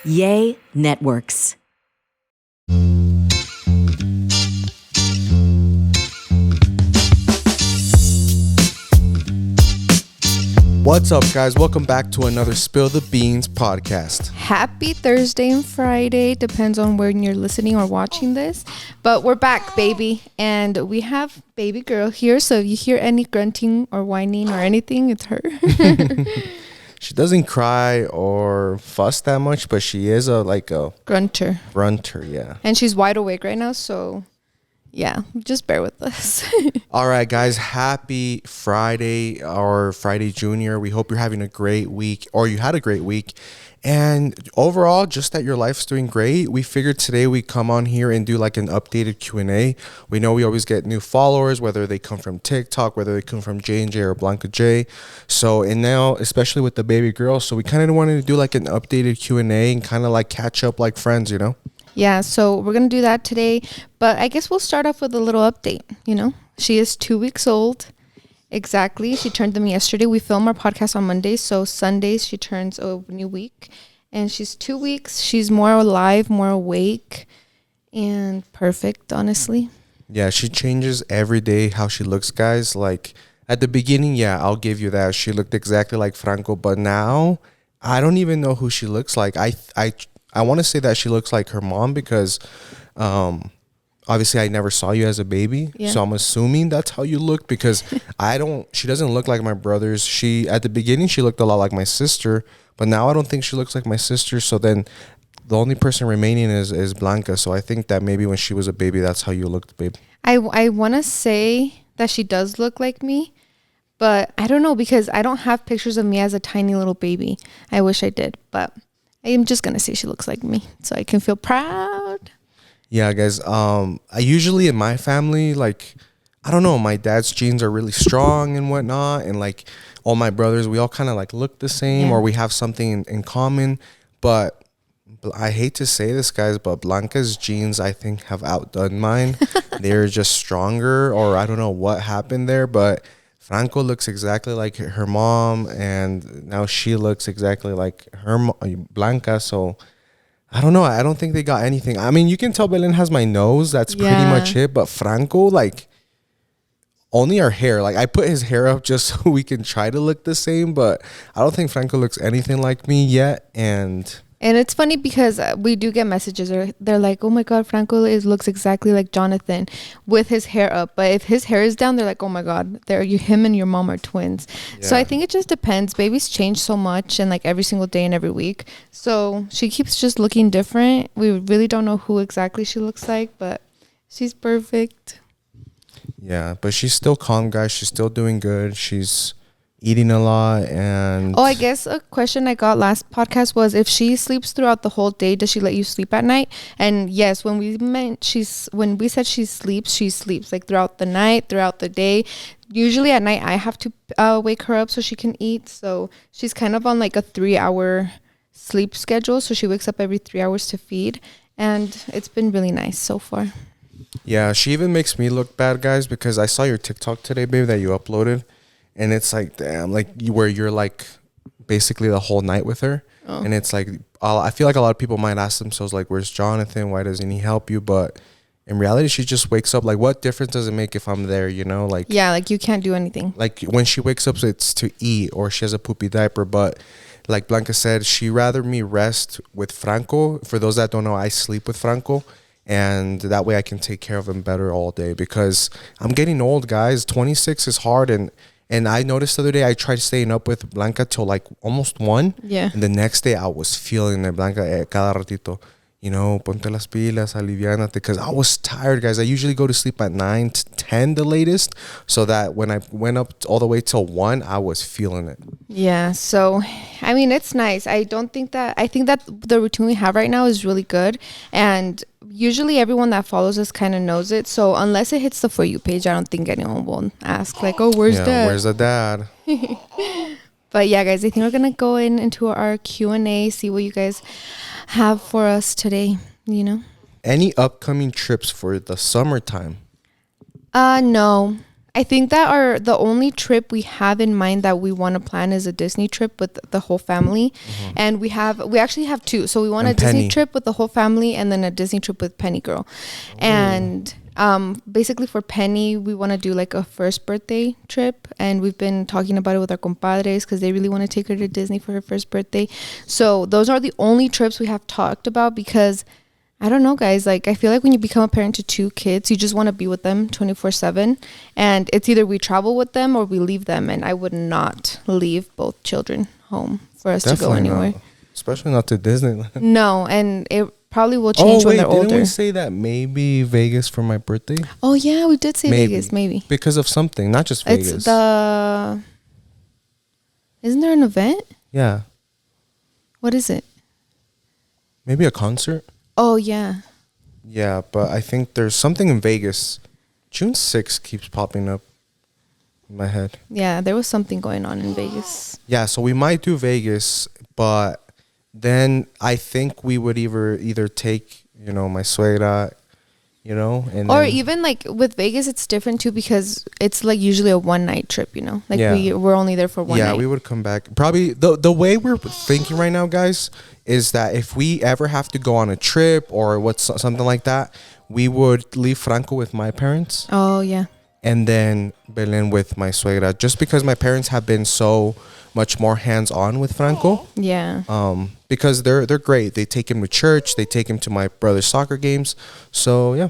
Yay Networks. What's up, guys? Welcome back to another Spill the Beans podcast. Happy Thursday and Friday. Depends on when you're listening or watching this. But we're back, baby. And we have baby girl here. So if you hear any grunting or whining or anything, it's her. She doesn't cry or fuss that much, but she is a grunter. Yeah. And she's wide awake right now. So yeah, just bear with us. All right, guys. Happy Friday or Friday Junior. We hope you're having a great week, or you had a great week. And overall, just that your life's doing great. We figured today we come on here and do like an updated Q&A. We know we always get new followers, whether they come from TikTok, whether they come from J&J or Blanca J. So, and now, especially with the baby girl, so we kind of wanted to do like an updated Q&A and kind of like catch up like friends, you know? Yeah, so we're going to do that today. But I guess we'll start off with a little update, you know? She is 2 weeks old. Exactly. She turned them yesterday. We film our podcast on Mondays. So Sundays, she turns a new week. And she's 2 weeks. She's more alive, more awake, and perfect, honestly. Yeah, she changes every day how she looks, guys. Like, at the beginning, yeah, I'll give you that. She looked exactly like Franco. But now, I don't even know who she looks like. I want to say that she looks like her mom because obviously I never saw you as a baby. Yeah. So I'm assuming that's how you look because she doesn't look like my brothers. At the beginning, she looked a lot like my sister, but now I don't think she looks like my sister. So then the only person remaining is Blanca. So I think that maybe when she was a baby, that's how you looked, babe. I want to say that she does look like me, but I don't know because I don't have pictures of me as a tiny little baby. I wish I did, but I'm just going to say she looks like me so I can feel proud. Yeah, guys. I usually in my family, like, I don't know, my dad's genes are really strong and whatnot. And like all my brothers, we all kind of like look the same or we have something in common. But I hate to say this, guys, but Blanca's genes, I think, have outdone mine. They're just stronger, or I don't know what happened there, but Franco looks exactly like her mom, and now she looks exactly like Blanca. So I don't know. I don't think they got anything. I mean, you can tell Belen has my nose. That's pretty much it. But Franco, like, only our hair. Like, I put his hair up just so we can try to look the same, but I don't think Franco looks anything like me yet. And it's funny because we do get messages. They're like, oh, my God, Franco looks exactly like Jonathan with his hair up. But if his hair is down, they're like, oh, my God, him and your mom are twins. Yeah. So I think it just depends. Babies change so much and like every single day and every week. So she keeps just looking different. We really don't know who exactly she looks like, but she's perfect. Yeah, but she's still calm, guys. She's still doing good. She's eating a lot. And I guess a question I got last podcast was if she sleeps throughout the whole day, does she let you sleep at night? And yes, when we said she sleeps like throughout the night, throughout the day. Usually at night I have to wake her up so she can eat. So she's kind of on like a 3-hour sleep schedule, so she wakes up every 3 hours to feed, and it's been really nice so far. Yeah, she even makes me look bad, guys, because I saw your TikTok today, babe, that you uploaded. And it's like, damn, like where you're like basically the whole night with her. Oh. And it's like, I feel like a lot of people might ask themselves, like, where's Jonathan? Why doesn't he help you? But in reality, she just wakes up. Like, what difference does it make if I'm there, you know? Like, yeah, like you can't do anything. Like when she wakes up, it's to eat or she has a poopy diaper. But like Blanca said, she'd rather me rest with Franco. For those that don't know, I sleep with Franco. And that way I can take care of him better all day because I'm getting old, guys. 26 is hard. And I noticed the other day I tried staying up with Blanca till like almost 1. Yeah. And the next day I was feeling it. Blanca, cada ratito, you know, ponte las pilas, aliviánate. Because I was tired, guys. I usually go to sleep at 9 to 10 the latest. So that when I went up all the way till 1, I was feeling it. Yeah. So, I mean, it's nice. I think that the routine we have right now is really good. And usually everyone that follows us kind of knows it. So unless it hits the For You page, I don't think anyone will ask like, oh, where's dad? Where's the dad? But yeah, guys, I think we're going to go into our Q&A, see what you guys have for us today, you know? Any upcoming trips for the summertime? No. I think that the only trip we have in mind that we want to plan is a Disney trip with the whole family. And we actually have two. So we want a Disney trip with the whole family and then a Disney trip with Penny Girl. And basically for Penny, we want to do like a first birthday trip, and we've been talking about it with our compadres because they really want to take her to Disney for her first birthday. So those are the only trips we have talked about, because I don't know, guys, like I feel like when you become a parent to 2 kids, you just want to be with them 24/7, and it's either we travel with them or we leave them, and I would not leave both children home for us to go anywhere. Not. Especially not to Disneyland. No, and it probably will change when they're older. Didn't we say that maybe Vegas for my birthday? Oh yeah, we did say Vegas, maybe. Because of something, not just Vegas. It's isn't there an event? Yeah. What is it? Maybe a concert? Oh yeah. Yeah, but I think there's something in Vegas. June 6th keeps popping up in my head. Yeah, there was something going on in Vegas. Yeah, so we might do Vegas, but then I think we would either take, my suegra, and or then, even like with Vegas, it's different too, because it's like usually a 1-night trip, like we're only there for one night. Yeah, we would come back. Probably the way we're thinking right now, guys, is that if we ever have to go on a trip or something like that, we would leave Franco with my parents. Oh yeah. And then Belen with my suegra, just because my parents have been so much more hands-on with Franco. Yeah. Because they're great. They take him to church. They take him to my brother's soccer games. So yeah.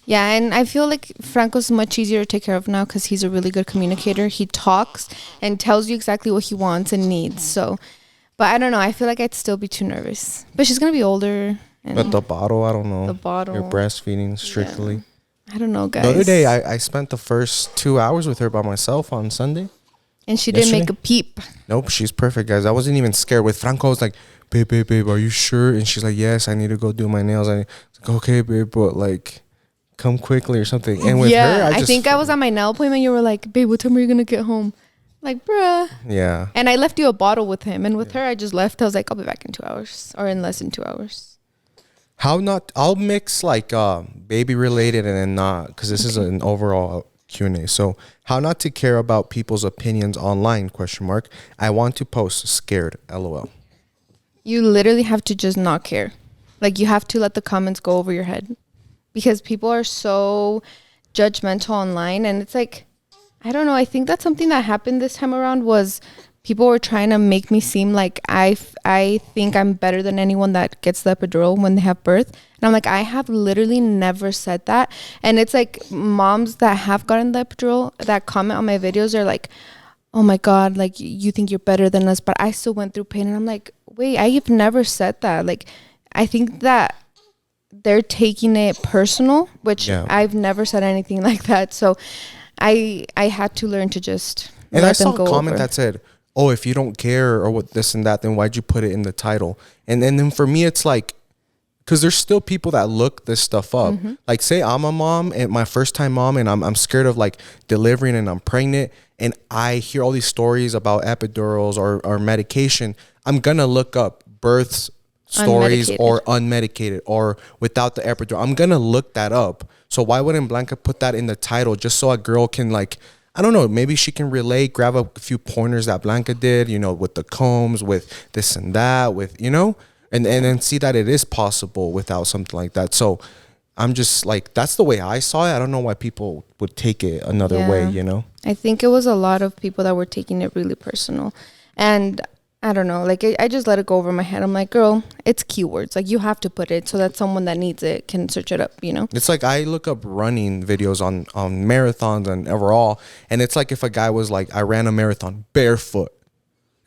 Yeah, and I feel like Franco's much easier to take care of now because he's a really good communicator. He talks and tells you exactly what he wants and needs. So, but I don't know. I feel like I'd still be too nervous. But she's gonna be older. But the bottle, I don't know. The bottle. You're breastfeeding strictly. Yeah. I don't know, guys. The other day, I spent the first 2 hours with her by myself on Sunday. And she didn't make a peep. Nope, she's perfect, guys. I wasn't even scared. With Franco, I was like, babe, are you sure? And she's like, yes, I need to go do my nails. I was like, okay, babe, but like, come quickly or something. And with her, I think I was at my nail appointment. You were like, babe, what time are you going to get home? Like, bruh. Yeah. And I left you a bottle with him. And with her, I just left. I was like, I'll be back in 2 hours or in less than 2 hours. I'll mix like baby related and then not, because this is an overall Q&A. So how not to care about people's opinions online, ? I want to post scared, LOL. You literally have to just not care. Like, you have to let the comments go over your head, because people are so judgmental online. And it's like, I don't know. I think that's something that happened this time around, was people were trying to make me seem like I think I'm better than anyone that gets the epidural when they have birth. And I'm like, I have literally never said that. And it's like moms that have gotten the epidural that comment on my videos are like, oh my God, like you think you're better than us, but I still went through pain. And I'm like, wait, I have never said that. Like, I think that they're taking it personal, which I've never said anything like that. So I had to learn to just let them go over. And I saw a comment that said, oh, if you don't care or what this and that, then why'd you put it in the title? And then for me, it's like, because there's still people that look this stuff up. Mm-hmm. Like, say I'm a mom and my first time mom, and I'm scared of like delivering and I'm pregnant, and I hear all these stories about epidurals or medication. I'm gonna look up births stories or unmedicated or without the epidural. I'm gonna look that up. So why wouldn't Blanca put that in the title, just so a girl can, like, I don't know, maybe she can relate, grab a few pointers that Blanca did, with the combs, with this and that, with, and then see that it is possible without something like that. So I'm just like, that's the way I saw it. I don't know why people would take it another way, I think it was a lot of people that were taking it really personal. And I don't know, like I just let it go over my head. I'm like, girl, it's keywords. Like, you have to put it so that someone that needs it can search it up, It's like I look up running videos on marathons and overall. And it's like if a guy was like, I ran a marathon barefoot.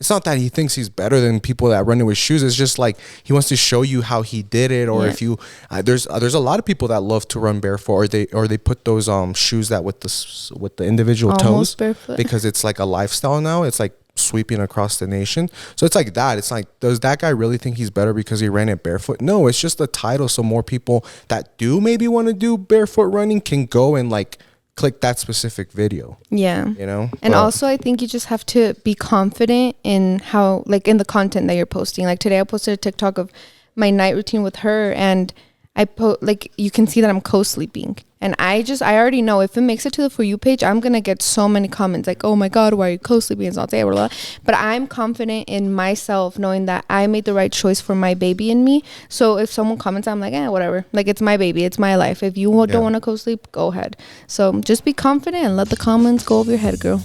It's not that he thinks he's better than people that run it with shoes. It's just like he wants to show you how he did it. Or if you, there's a lot of people that love to run barefoot, or they put those shoes that with the individual almost toes barefoot. Because it's like a lifestyle now. It's like sweeping across the nation. So it's like that. It's like, does that guy really think he's better because he ran it barefoot? No, it's just the title. So more people that do maybe want to do barefoot running can go and like click that specific video. Yeah. And also I think you just have to be confident in how, like, in the content that you're posting. Like today I posted a TikTok of my night routine with her, and like you can see that I'm co-sleeping, and I already know if it makes it to the For You page, I'm gonna get so many comments like, oh my god, why are you co-sleeping? It's not there, blah, blah. But I'm confident in myself knowing that I made the right choice for my baby and me. So if someone comments, I'm like, whatever, like it's my baby, it's my life. If you don't want to co-sleep, go ahead. So just be confident and let the comments go over your head, girl.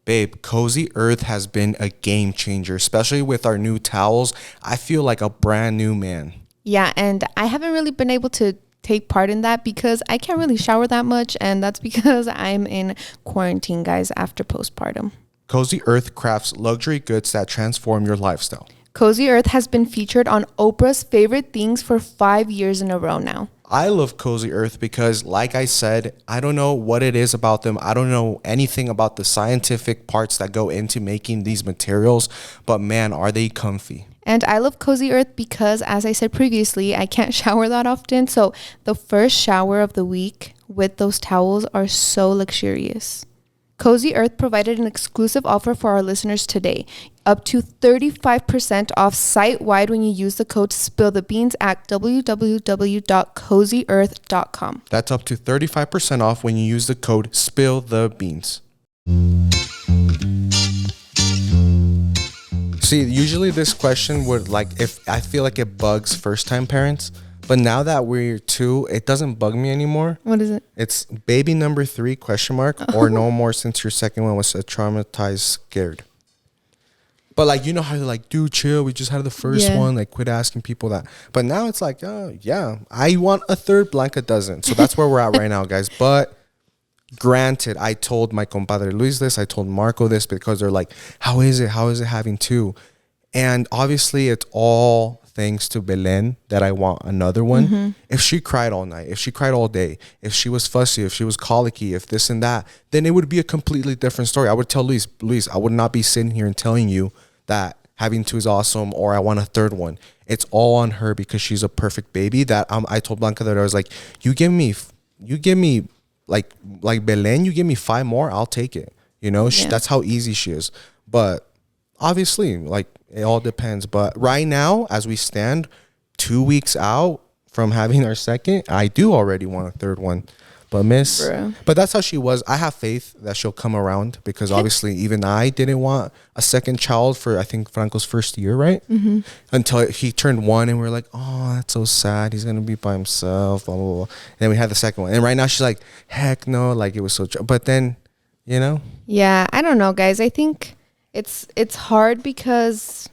Babe, Cozy Earth has been a game changer, especially with our new towels. I feel like a brand new man. Yeah, and I haven't really been able to take part in that because I can't really shower that much, and that's because I'm in quarantine, guys, after postpartum. Cozy Earth crafts luxury goods that transform your lifestyle. Cozy Earth has been featured on Oprah's Favorite Things for 5 years in a row now. I love Cozy Earth because, like I said, I don't know what it is about them. I don't know anything about the scientific parts that go into making these materials, but man, are they comfy. And I love Cozy Earth because, as I said previously, I can't shower that often. So the first shower of the week with those towels are so luxurious. Cozy Earth provided an exclusive offer for our listeners today. Up to 35% off site-wide when you use the code SPILLTHEBEANS at www.cozyearth.com. That's up to 35% off when you use the code SPILLTHEBEANS. See, usually this question would, if I feel like it bugs first-time parents, but now that we're 2, it doesn't bug me anymore. What is it? It's baby number 3, ? Or no more since your second one was a traumatized, scared. But you know how they're dude, chill. We just had the first one. Quit asking people that. But now it's yeah, I want a third. Blanca doesn't. So that's where we're at right now, guys. But granted, I told my compadre Luis this. I told Marco this because they're like, how is it? How is it having 2? And obviously, it's all thanks to Belen that I want another one. Mm-hmm. If she cried all night, if she cried all day, if she was fussy, if she was colicky, if this and that, then it would be a completely different story. I would tell Luis, I would not be sitting here and telling you that having 2 is awesome or I want a third one. It's all on her because she's a perfect baby. That I told Blanca that I was like, you give me like Belen, you give me 5 more, I'll take it. You know, that's how easy she is. But obviously, it all depends. But right now, as we stand 2 weeks out from having our second, I do already want a third one. But but that's how she was. I have faith that she'll come around because obviously even I didn't want a second child for, I think, Franco's first year, right? Mm-hmm. Until he turned 1 and we're like, oh, that's so sad. He's going to be by himself, blah, blah, blah. And then we had the second one. And right now she's like, heck no, it was so, but then, you know? Yeah, I don't know, guys. I think it's hard because,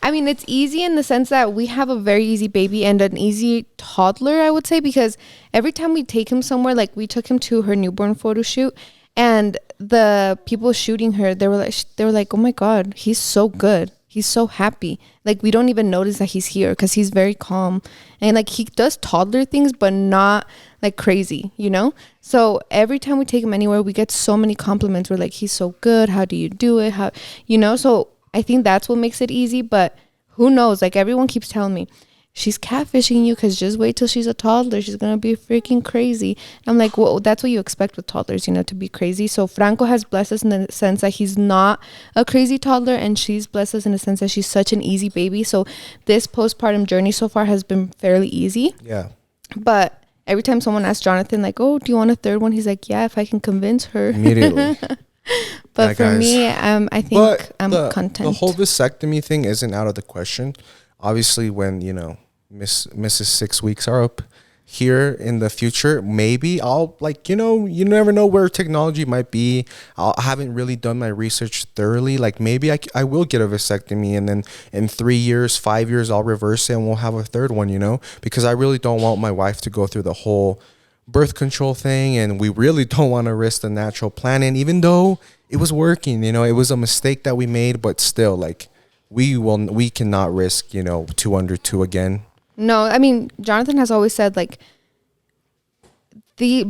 I mean, it's easy in the sense that we have a very easy baby and an easy toddler, I would say, because every time we take him somewhere, we took him to her newborn photo shoot, and the people shooting her, they were like, oh my God, he's so good. He's so happy. We don't even notice that he's here because he's very calm. And he does toddler things, but not crazy, you know? So every time we take him anywhere, we get so many compliments. We're like, he's so good. How do you do it? How, you know? So I think that's what makes it easy, but who knows? Everyone keeps telling me, she's catfishing you because just wait till she's a toddler. She's going to be freaking crazy. I'm like, well, that's what you expect with toddlers, you know, to be crazy. So Franco has blessed us in the sense that he's not a crazy toddler, and she's blessed us in the sense that she's such an easy baby. So this postpartum journey so far has been fairly easy. Yeah. But every time someone asks Jonathan, oh, do you want a third one? He's like, yeah, if I can convince her. Immediately. But for guys, me, I think I'm content. The whole vasectomy thing isn't out of the question. Obviously, when, Mrs. 6 weeks are up here in the future, maybe I'll you never know where technology might be. I haven't really done my research thoroughly. Maybe I will get a vasectomy, and then in 3 years, 5 years, I'll reverse it and we'll have a third one, because I really don't want my wife to go through the whole birth control thing, and we really don't want to risk the natural planning, even though it was working. It was a mistake that we made, but still, we cannot risk 2 under 2 again. No, I mean, Jonathan has always said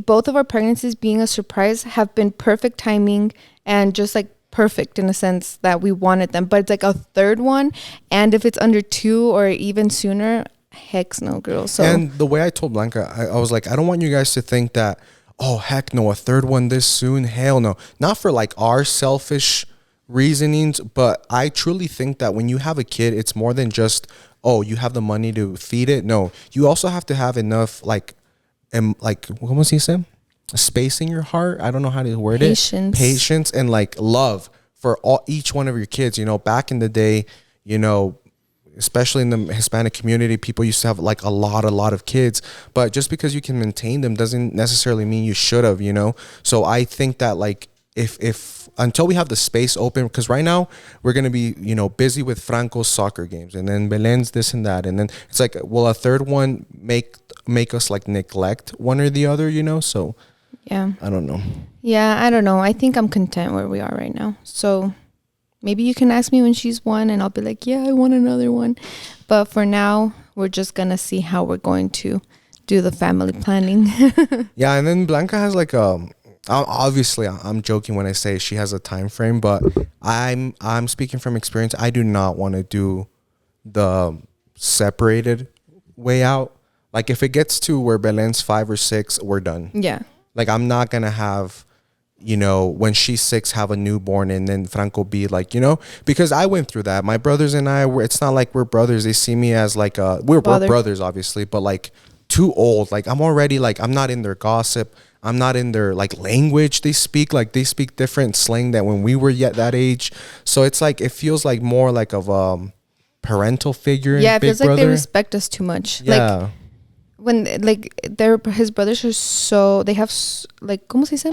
both of our pregnancies being a surprise have been perfect timing and just perfect in a sense that we wanted them. But it's a third one, and if it's under 2 or even sooner, heck no, girl. So, and the way I told Blanca, I was like, I don't want you guys to think that, oh heck no, a third one this soon, hell no. Not for our selfish reasonings, but I truly think that when you have a kid, it's more than just, oh, you have the money to feed it. No, you also have to have enough what was he saying? Space in your heart. I don't know how to word Patience. it. Patience and like love for each one of your kids. You know, back in the day, you know, especially in the Hispanic community, people used to have like a lot of kids, but just because you can maintain them doesn't necessarily mean you should have, you know? So I think that like if until we have the space open, because right now we're going to be, you know, busy with Franco's soccer games and then Belen's this and that. And then it's like, will a third one make us like neglect one or the other, you know? So yeah, I don't know. Yeah, I don't know. I think I'm content where we are right now. So maybe you can ask me when she's one and I'll be like, yeah, I want another one. But for now, we're just going to see how we're going to do the family planning. Yeah. And then Blanca has like obviously I'm joking when I say she has a time frame, but I'm speaking from experience. I do not want to do the separated way out. Like if it gets to where Belen's 5 or 6, we're done. Yeah. Like I'm not going to have, you know, when she's 6, have a newborn and then Franco be like, you know, because I went through that. My brothers and I were, it's not like we're brothers. They see me as like we're brothers obviously, but like too old. Like I'm already like, I'm not in their gossip. I'm not in their like language they speak. Like they speak different slang than when we were yet that age. So it's like, it feels like more like of parental figure. Yeah, it Big feels like brother. they respect us too much. Yeah. Like when like his brothers are so, they have like, ¿cómo se dice?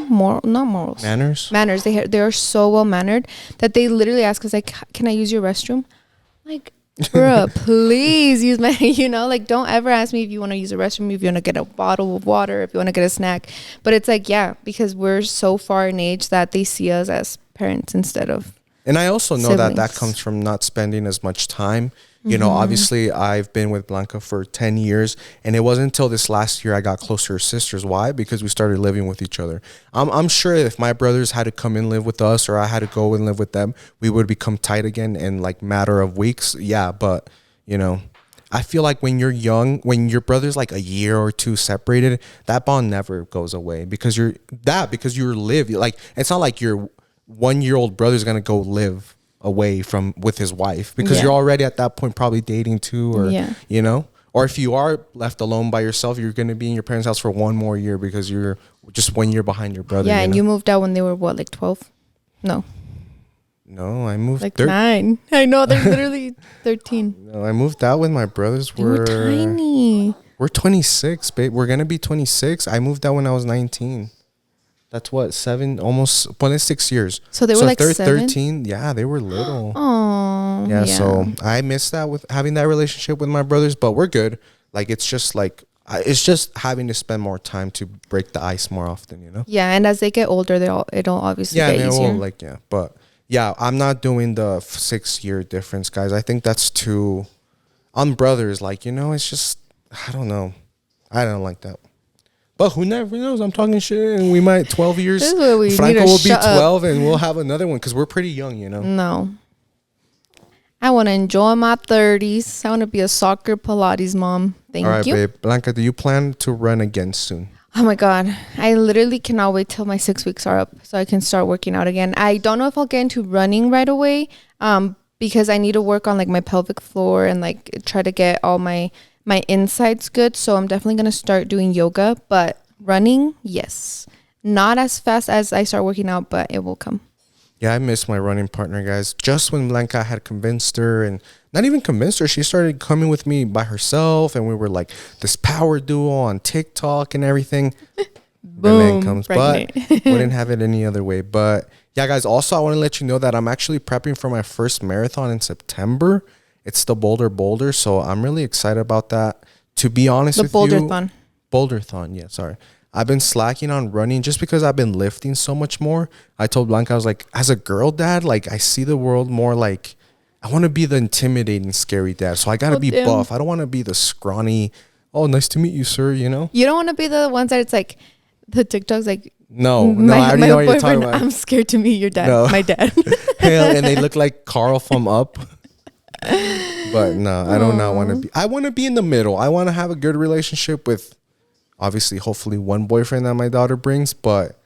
Not morals. Manners. They are so well mannered that they literally ask us like, can I use your restroom? Like, bruh, please use my, you know, like don't ever ask me if you want to use a restroom, if you want to get a bottle of water, if you want to get a snack. But it's like, yeah, because we're so far in age that they see us as parents instead of And I also know siblings. that comes from not spending as much time. You know, obviously I've been with Blanca for 10 years and it wasn't until this last year I got closer to her sisters. Why? Because we started living with each other. I'm sure if my brothers had to come and live with us or I had to go and live with them, we would become tight again in like matter of weeks. Yeah. But you know, I feel like when you're young, when your brother's like a year or two separated, that bond never goes away because you're like, it's not like your 1-year-old brother's going to go live away from with his wife because you're already at that point probably dating too, or you know, or if you are left alone by yourself, you're going to be in your parents' house for 1 more year because you're just 1 year behind your brother. Yeah, and you moved out when they were what, like 12? No, I moved like 9. I know, they're literally 13. No, I moved out when my brothers were tiny. We're 26, babe. We're gonna be 26. I moved out when I was 19. That's what, 7, almost, well, it's 6 years. So they were like 7? 13. Yeah, they were little. Oh, yeah. So I miss that with having that relationship with my brothers, but we're good. Like, it's just like, it's just having to spend more time to break the ice more often, you know? Yeah, and as they get older, it'll obviously get easier. But yeah, I'm not doing the 6-year difference, guys. I think that's too, on brothers, like, you know, it's just, I don't know. I don't like that. But who never knows? I'm talking shit, and we might 12 years. Franco will be 12, and we'll have another one because we're pretty young, you know. No, I want to enjoy my 30s. I want to be a soccer Pilates mom. Thank you. All right, babe. Blanca, do you plan to run again soon? Oh my God, I literally cannot wait till my 6 weeks are up so I can start working out again. I don't know if I'll get into running right away, because I need to work on like my pelvic floor and like try to get all my insides good. So I'm definitely going to start doing yoga, but running, yes. Not as fast as I start working out, but it will come. Yeah, I miss my running partner, guys. Just when Blanca had convinced her, and not even convinced her, she started coming with me by herself, and we were like this power duo on TikTok and everything. Boom, comes, pregnant. but wouldn't have it any other way. But yeah, guys, also I want to let you know that I'm actually prepping for my first marathon in September. It's the Boulder, so I'm really excited about that. To be honest with you, Boulderthon, yeah, sorry. I've been slacking on running just because I've been lifting so much more. I told Blanca, I was like, as a girl dad, like I see the world more like, I want to be the intimidating, scary dad. So I got to be buff. I don't want to be the scrawny, oh, nice to meet you, sir, you know? You don't want to be the ones that it's like, the TikTok's like, No, I already know what you're talking about. I'm scared to meet your dad, my dad. Hell, and they look like Carl from Up. But no, I do not want to be. I want to be in the middle. I want to have a good relationship with, obviously, hopefully one boyfriend that my daughter brings. But,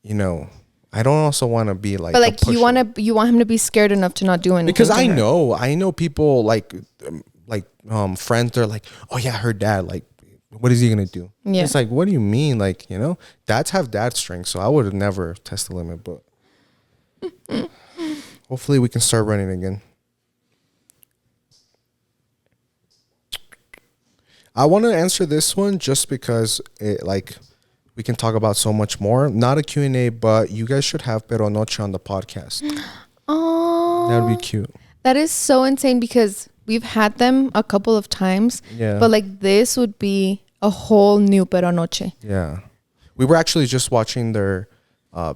you know, I don't also want to be like, but like a you want him to be scared enough to not do anything. because I know people like friends. They're like, oh yeah, her dad, like, what is he gonna do? Yeah. It's like, what do you mean? Like, dads have dad strength, so I would have never test the limit, but hopefully we can start running again. I want to answer this one just because we can talk about so much more. Not a Q&A, but you guys should have Pero Noche on the podcast. Oh, That would be cute. that is so insane because we've had them a couple of times. Yeah. But like this would be a whole new Pero Noche. Yeah. We were actually just watching their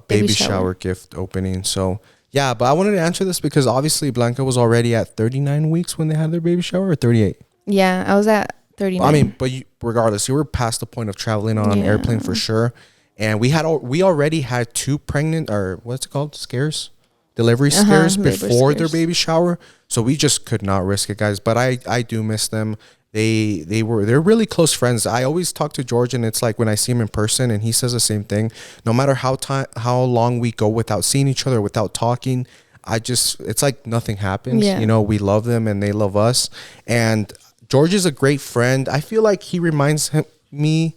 baby shower gift opening. So, yeah, but I wanted to answer this because obviously Blanca was already at 39 weeks when they had their baby shower, or 38. Yeah, I was at 39. I mean, but regardless, you were past the point of traveling on an airplane for sure. And we already had 2 pregnant, or what's it called? Scares? Delivery scares before their baby shower. So we just could not risk it, guys. But I do miss them. They're really close friends. I always talk to George, and it's like when I see him in person, and he says the same thing. No matter how long we go without seeing each other, without talking, it's like nothing happens. Yeah. We love them and they love us. And George is a great friend. I feel like he reminds me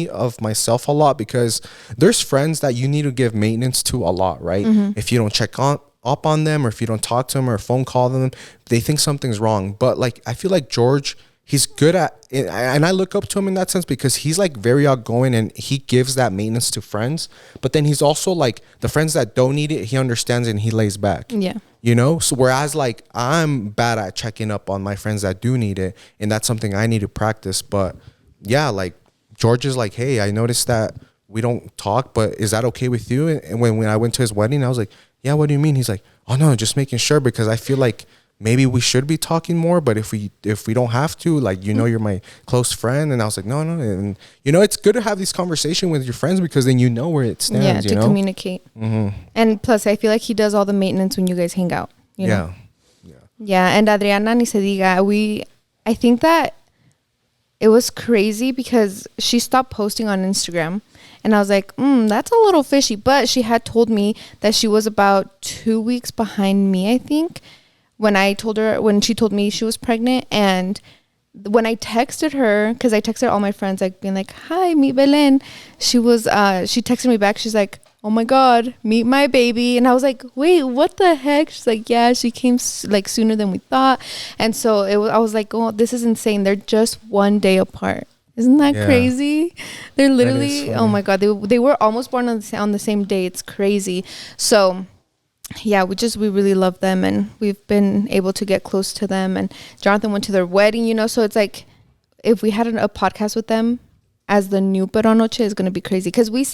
of myself a lot, because there's friends that you need to give maintenance to a lot, right? Mm-hmm. If you don't check up on them, or if you don't talk to them or phone call them, they think something's wrong. But like, I feel like George, he's good at it, and I look up to him in that sense because he's like very outgoing and he gives that maintenance to friends. But then he's also like, the friends that don't need it, he understands it and he lays back. Yeah. So whereas like I'm bad at checking up on my friends that do need it, and that's something I need to practice. But yeah, like George is like, hey, I noticed that we don't talk, but is that okay with you? And when I went to his wedding, I was like, yeah, what do you mean? He's like, oh no, just making sure, because I feel like maybe we should be talking more, but if we don't have to, like, you're my close friend. And I was like, no. And it's good to have these conversations with your friends, because then where it stands. Yeah, to communicate. Mm-hmm. And plus, I feel like he does all the maintenance when you guys hang out. Yeah. Yeah, and Adriana, ni se diga, I think that it was crazy because she stopped posting on Instagram. And I was like, that's a little fishy. But she had told me that she was about 2 weeks behind me, I think, when she told me she was pregnant. And when I texted her, because I texted all my friends, like being like, hi, meet Belen. She texted me back. She's like, oh my God, meet my baby. And I was like, wait, what the heck? She's like, yeah, she came like sooner than we thought. And so I was like, oh, this is insane. They're just 1 day apart. Isn't that crazy? They're literally, oh my God, they were almost born on the same day. It's crazy. So yeah, we really love them, and we've been able to get close to them. And Jonathan went to their wedding, so it's like, if we had a podcast with them as the new Pero Noche, is going to be crazy. Because we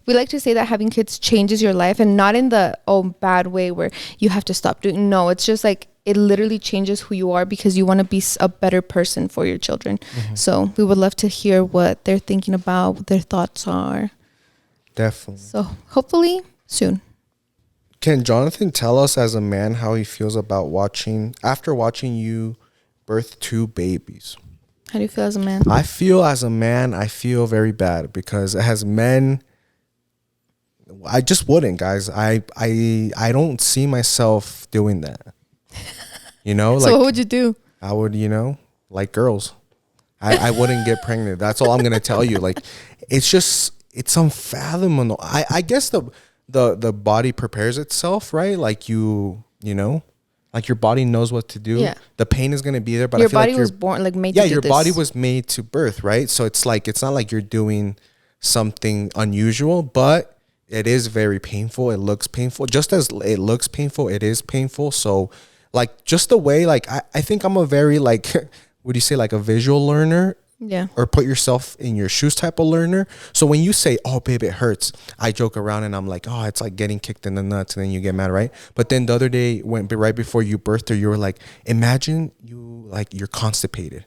like to say that having kids changes your life, and not in the bad way where you have to stop doing. No, it's just like, it literally changes who you are, because you want to be a better person for your children. Mm-hmm. So we would love to hear what they're thinking about, what their thoughts are. Definitely. So hopefully soon. Can Jonathan tell us as a man how he feels about after watching you birth 2 babies? How do you feel as a man? I feel very bad, because as men, I just wouldn't, guys. I don't see myself doing that. So what would you do? I would, like girls. I wouldn't get pregnant. That's all I'm gonna tell you. Like, it's unfathomable. I guess the body prepares itself, right? Like like your body knows what to do. Yeah. The pain is gonna be there, but your I feel body like was born like made. Yeah, your body was made to birth, right? So it's like, it's not like you're doing something unusual, but it is very painful. It looks painful. Just as it looks painful, it is painful. So like, just the way, like, I think I'm a very, like, would you say, like a visual learner? Yeah. Or put yourself in your shoes type of learner. So when you say, oh, babe, it hurts, I joke around and I'm like, oh, it's like getting kicked in the nuts, and then you get mad, right? But then the other day, right before you birthed her, you were like, imagine you're constipated.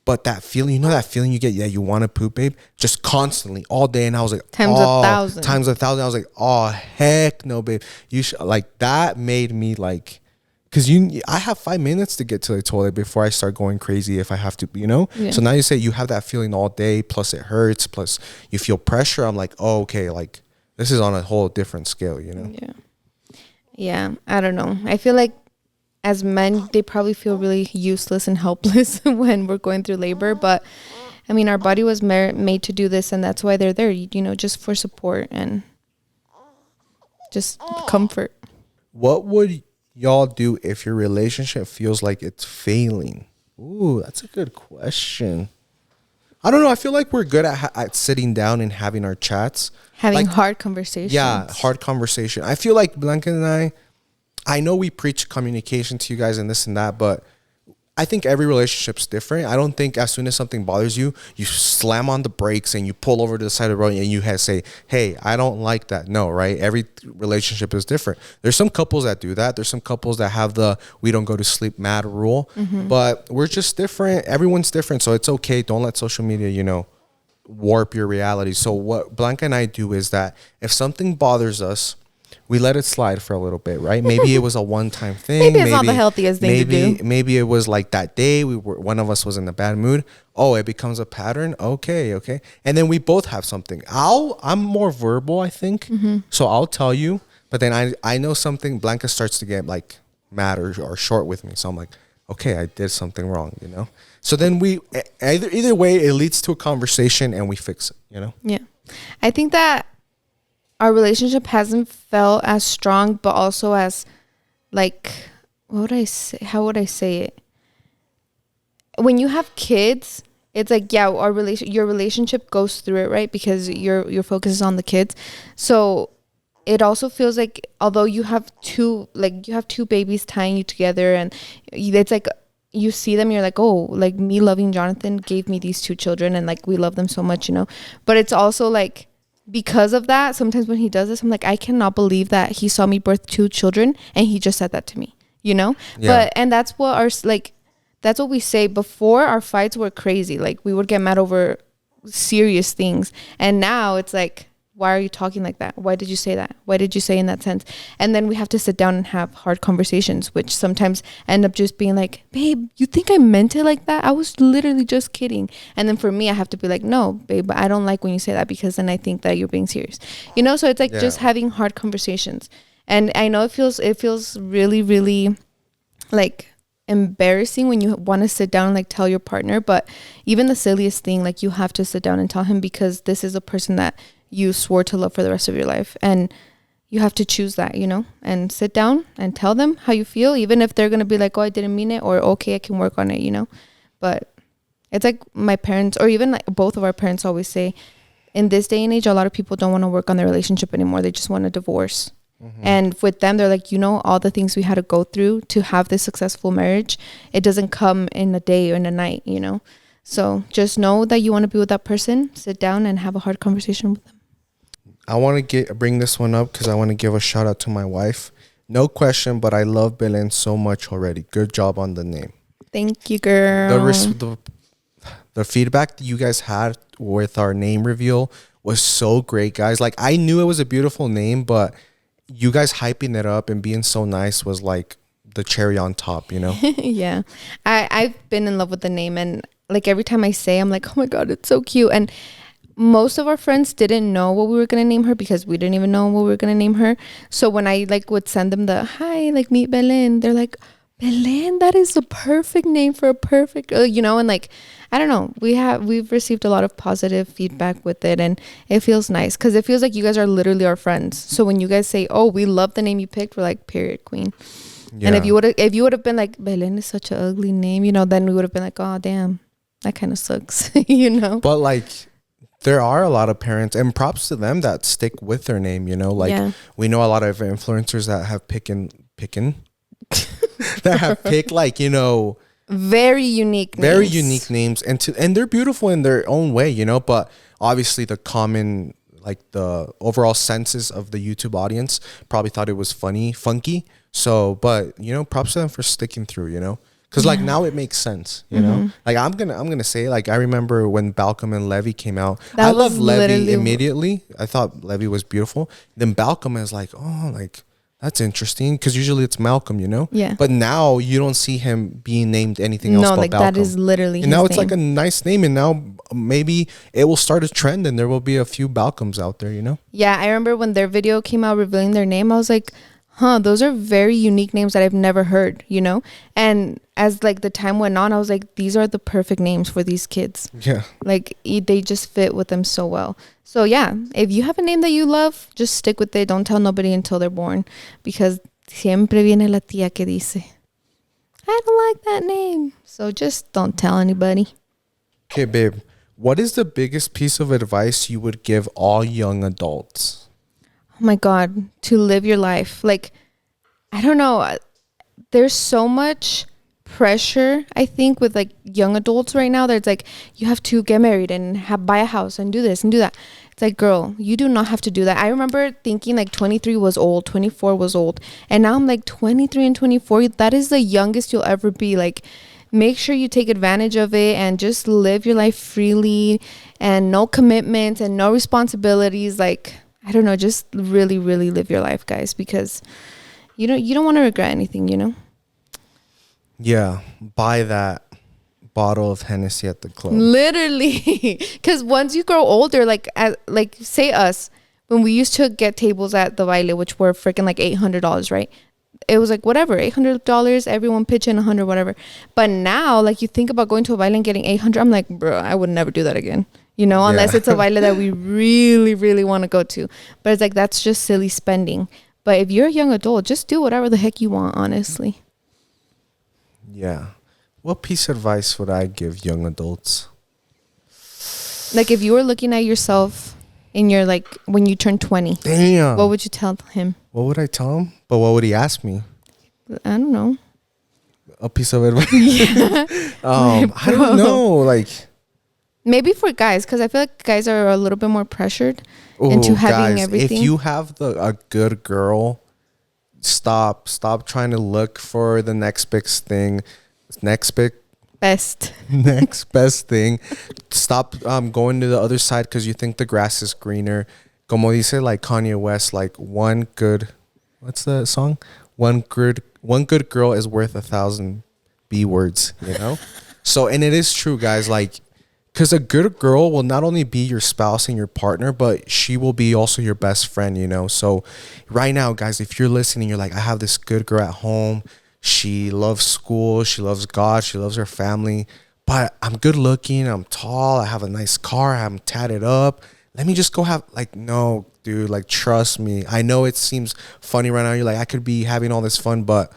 But that feeling, that feeling you get, you want to poop, babe, just constantly all day. And I was like, times 1,000. Times 1,000. I was like, oh, heck no, babe. You should, like, that made me like, because I have 5 minutes to get to the toilet before I start going crazy if I have to, Yeah. So now you say you have that feeling all day, plus it hurts, plus you feel pressure. I'm like, oh, okay, like, this is on a whole different scale, you know? Yeah, I don't know. I feel like as men, they probably feel really useless and helpless when we're going through labor. But I mean, our body was made to do this, and that's why they're there, you know, just for support and just comfort. What would y'all do if your relationship feels like it's failing? Ooh, that's a good question. I don't know. I feel like we're good at sitting down and having our chats. Having like, hard conversations. Yeah, hard conversation. I feel like Blanca and I know we preach communication to you guys and this and that, but I think every relationship's different. I don't think as soon as something bothers you, you slam on the brakes and you pull over to the side of the road and you say, hey, I don't like that. No, right? Every relationship is different. There's some couples that do that. There's some couples that have the we don't go to sleep mad rule. But we're just different. Everyone's different. So it's okay. Don't let social media, you know, warp your reality. So what Blanca and I do is that if something bothers us, we let it slide for a little bit, right? Maybe it was a one-time thing. Maybe it's not the healthiest thing to do. Maybe it was like that day one of us was in a bad mood. Oh, it becomes a pattern. Okay. And then we both have something. I'm more verbal, I think. So I'll tell you, but then I know something. Blanca starts to get like mad or short with me. So I'm like, okay, I did something wrong, you know? So then we either way, it leads to a conversation and we fix it, you know? Yeah. I think that our relationship hasn't felt as strong, but also as like, what would I say? How would I say it? When you have kids, it's like, yeah, your relationship goes through it, right? Because your focus is on the kids. So it also feels like, although you have two babies tying you together, and it's like you see them, you're like, oh, like me loving Jonathan gave me these two children, and like we love them so much, you know. But it's also like, because of that, sometimes when he does this, I'm like, I cannot believe that he saw me birth two children and he just said that to me, you know? Yeah. And that's what that's what we say. Before, our fights were crazy. Like, we would get mad over serious things. And now it's like, why are you talking like that? Why did you say that? Why did you say in that sense? And then we have to sit down and have hard conversations, which sometimes end up just being like, babe, you think I meant it like that? I was literally just kidding. And then for me, I have to be like, no, babe, I don't like when you say that, because then I think that you're being serious. You know, so it's like just having hard conversations. And I know it feels really, really like embarrassing when you want to sit down and like tell your partner, but even the silliest thing, like you have to sit down and tell him, because this is a person that you swore to love for the rest of your life, and you have to choose that, you know, and sit down and tell them how you feel, even if they're gonna be like, oh, I didn't mean it, or okay, I can work on it, you know. But it's like my parents, or even like both of our parents, always say, in this day and age, a lot of people don't want to work on their relationship anymore. They just want a divorce. And with them, they're like, you know, all the things we had to go through to have this successful marriage, it doesn't come in a day or in a night, you know. So just know that you want to be with that person. Sit down and have a hard conversation with them. I want to bring this one up because I want to give a shout out to my wife. No question, but I love Belen so much already. Good job on the name. Thank you, girl. The feedback that you guys had with our name reveal was so great, guys. Like, I knew it was a beautiful name, but you guys hyping it up and being so nice was like the cherry on top, you know? Yeah. I've been in love with the name, and like every time I say, I'm like, oh my God, it's so cute. And most of our friends didn't know what we were going to name her, because we didn't even know what we were going to name her. So when I like would send them the, hi, like meet Belen, they're like, Belen, that is the perfect name for a perfect, you know, and like, I don't know, we've received a lot of positive feedback with it, and it feels nice, because it feels like you guys are literally our friends. So when you guys say, oh, we love the name you picked, we're like, period, queen. Yeah. And if you would have been like, Belen is such an ugly name, you know, then we would have been like, oh damn, that kind of sucks. You know. But like, there are a lot of parents, and props to them, that stick with their name, you know. Like, we know a lot of influencers that have picking that have picked, like, you know, very unique names, and they're beautiful in their own way, you know. But obviously the common, like, the overall census of the YouTube audience probably thought it was funky. So, but, you know, props to them for sticking through, you know, because like now it makes sense, you know. Like, I'm gonna say, like, I remember when Balcom and Levy came out, I loved Levy immediately. I thought Levy was beautiful. Then Balcom is like, oh, like, That's interesting because usually it's Malcolm, you know? Yeah. But now you don't see him being named anything else No, but like Malcolm. that is literally And now his it's like a name. nice name. And now maybe it will start a trend and there will be a few Malcolms out there, you know? Yeah, I remember when their video came out revealing their name, I was like, huh, those are very unique names that I've never heard, you know? And as like the time went on, I was like, these are the perfect names for these kids. Yeah. Like they just fit with them so well. So yeah, if you have a name that you love, just stick with it. Don't tell nobody until they're born, because siempre viene la tía que dice, I don't like that name. So just don't tell anybody. Okay, babe. What is the biggest piece of advice you would give all young adults? Oh my God, to live your life. Like, I don't know. There's so much pressure, I think, with like young adults right now. There's like, you have to get married and buy a house and do this and do that. It's like, girl, you do not have to do that. I remember thinking like 23 was old, 24 was old. And now I'm like 23 and 24. That is the youngest you'll ever be. Like, make sure you take advantage of it and just live your life freely and no commitments and no responsibilities. Like, I don't know, just really, really live your life, guys, because you don't want to regret anything, you know? Yeah. Buy that bottle of Hennessy at the club. Literally. Because once you grow older, like say us, when we used to get tables at the baile, which were freaking like $800, right? It was like whatever, $800, everyone pitch in 100, whatever. But now, like, you think about going to a baile and getting 800, I'm like, bro, I would never do that again. You know, unless it's a baile that we really, really want to go to. But it's like, that's just silly spending. But if you're a young adult, just do whatever the heck you want, honestly. Yeah. What piece of advice would I give young adults? Like, if you were looking at yourself in your, like, when you turn 20, Damn. what would you tell him? What would I tell him? But what would he ask me? I don't know. A piece of advice? I don't know. Like, maybe for guys, because I feel like guys are a little bit more pressured into having guys, everything. if you have a good girl, stop trying to look for the next big thing. Next best thing. Stop going to the other side because you think the grass is greener. Como dice like Kanye West, like what's the song? One good girl is worth 1,000 B words, you know? So, and it is true, guys, like, because a good girl will not only be your spouse and your partner, but she will be also your best friend, you know? So right now, guys, if you're listening, you're like, I have this good girl at home. She loves school. She loves God. She loves her family. But I'm good looking. I'm tall. I have a nice car. I'm tatted up. Let me just go have, like, no, dude, like, trust me. I know it seems funny right now. You're like, I could be having all this fun, but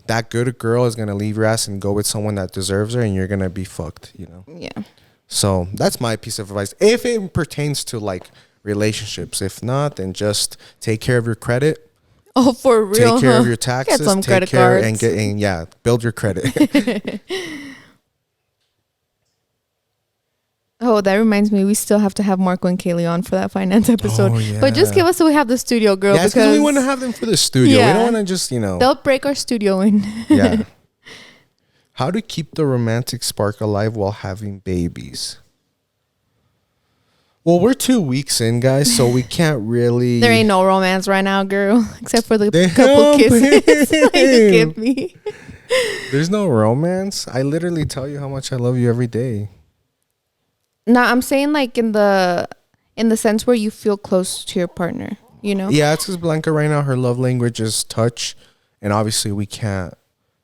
that good girl is going to leave your ass and go with someone that deserves her, and you're going to be fucked, you know? Yeah. So that's my piece of advice. If it pertains to, like, relationships. If not, then just take care of your credit. Oh, for real? Take care of your taxes. Get some take credit care cards. and build your credit. Oh, that reminds me, we still have to have Marco and Kaylee on for that finance episode. Oh, yeah. But just give us so we have the studio, girl. Yeah, because we want to have them for the studio. Yeah. We don't want to just, you know. They'll break our studio in. Yeah. How to keep the romantic spark alive while having babies? Well, we're 2 weeks in, guys, so we can't really. There ain't no romance right now, girl, except for the Damn, couple kisses you give me. There's no romance. I literally tell you how much I love you every day. No, I'm saying like in the sense where you feel close to your partner, you know? Yeah, it's because Blanca right now, her love language is touch, and obviously we can't